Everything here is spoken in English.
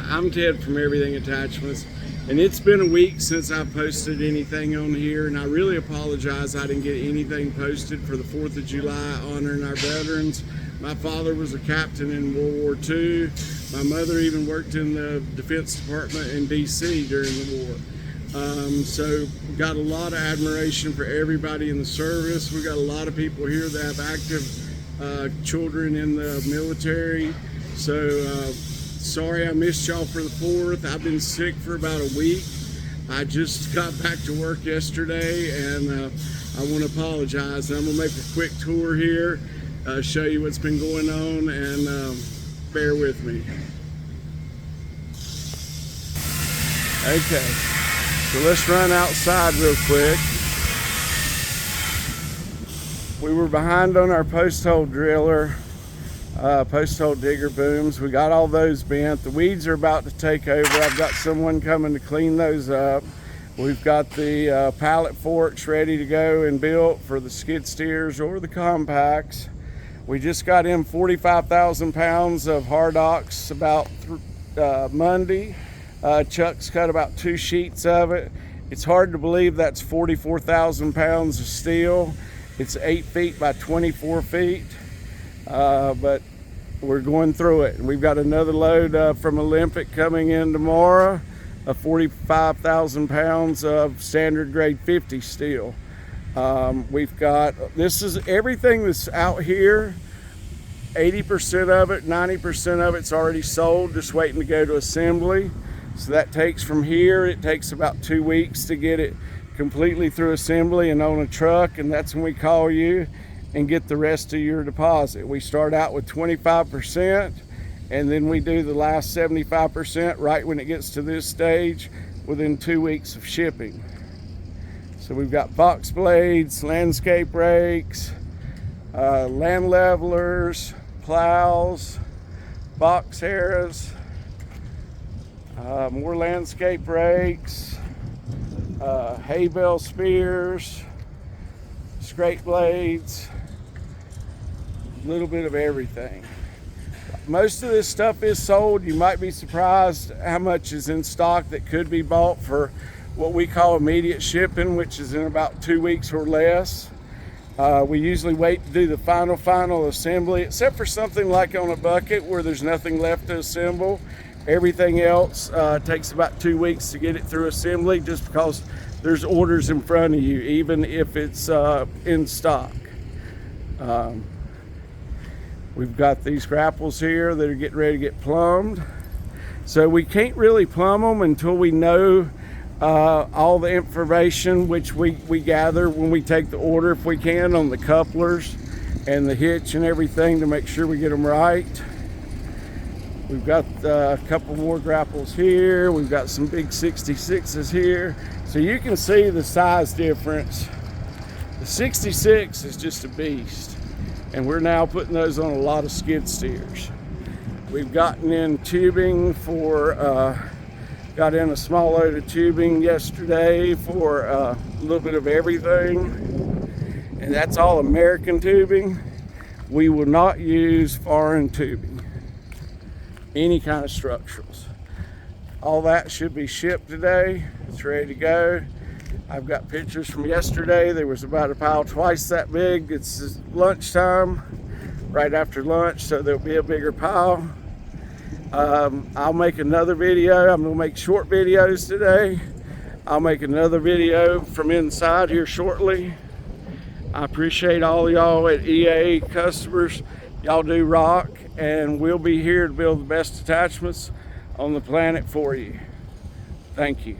I'm Ted from Everything Attachments, and it's been a week since I posted anything on here, and I really apologize I didn't get anything posted for the 4th of July honoring our veterans. My father was a captain in World War II. My mother even worked in the Defense Department in DC during the war. So got a lot of admiration for everybody in the service. We got a lot of people here that have active children in the military. So sorry I missed y'all for the 4th. I've been sick for about a week. I just got back to work yesterday, and I want to apologize. I'm gonna make a quick tour here, show you what's been going on, and bear with me. Okay, so let's run outside real quick. We were behind on our post hole driller, post hole digger booms. We got all those bent. The weeds are about to take over. I've got someone coming to clean those up. We've got the pallet forks ready to go and built for the skid steers or the compacts. We just got in 45,000 pounds of hard ox about Monday. Chuck's cut about 2 sheets of it. It's hard to believe that's 44,000 pounds of steel. It's 8 feet by 24 feet, but we're going through it. We've got another load from Olympic coming in tomorrow, of 45,000 pounds of standard grade 50 steel. We've got, this is everything that's out here. 80% of it, 90% of it's already sold, just waiting to go to assembly. So that takes from here, it takes about 2 weeks to get it completely through assembly and on a truck, and that's when we call you and get the rest of your deposit. We start out with 25%, and then we do the last 75% right when it gets to this stage within 2 weeks of shipping. So we've got box blades, landscape rakes, land levelers, plows, box harrows, more landscape rakes, hay bale spears, scrape blades, a little bit of everything. Most of this stuff is sold. You might be surprised how much is in stock that could be bought for what we call immediate shipping, which is in about 2 weeks or less. We usually wait to do the final assembly, except for something like on a bucket where there's nothing left to assemble. Everything else takes about 2 weeks to get it through assembly, just because there's orders in front of you, even if it's in stock. We've got these grapples here that are getting ready to get plumbed. So we can't really plumb them until we know all the information which we gather when we take the order, if we can, on the couplers and the hitch and everything, to make sure we get them right. We've got a couple more grapples here. We've got some big 66s here. So you can see the size difference. The 66 is just a beast, and we're now putting those on a lot of skid steers. We've gotten in tubing for, got in a small load of tubing yesterday for a little bit of everything, and that's all American tubing. We will not use foreign tubing, any kind of structurals. All that should be shipped today. It's ready to go. I've got pictures from yesterday. There was about a pile twice that big. It's lunchtime, right after lunch, so there'll be a bigger pile. I'll make another video. I'm gonna make short videos today. I'll make another video from inside here shortly. I appreciate all y'all at EA customers. Y'all do rock, and we'll be here to build the best attachments on the planet for you. Thank you.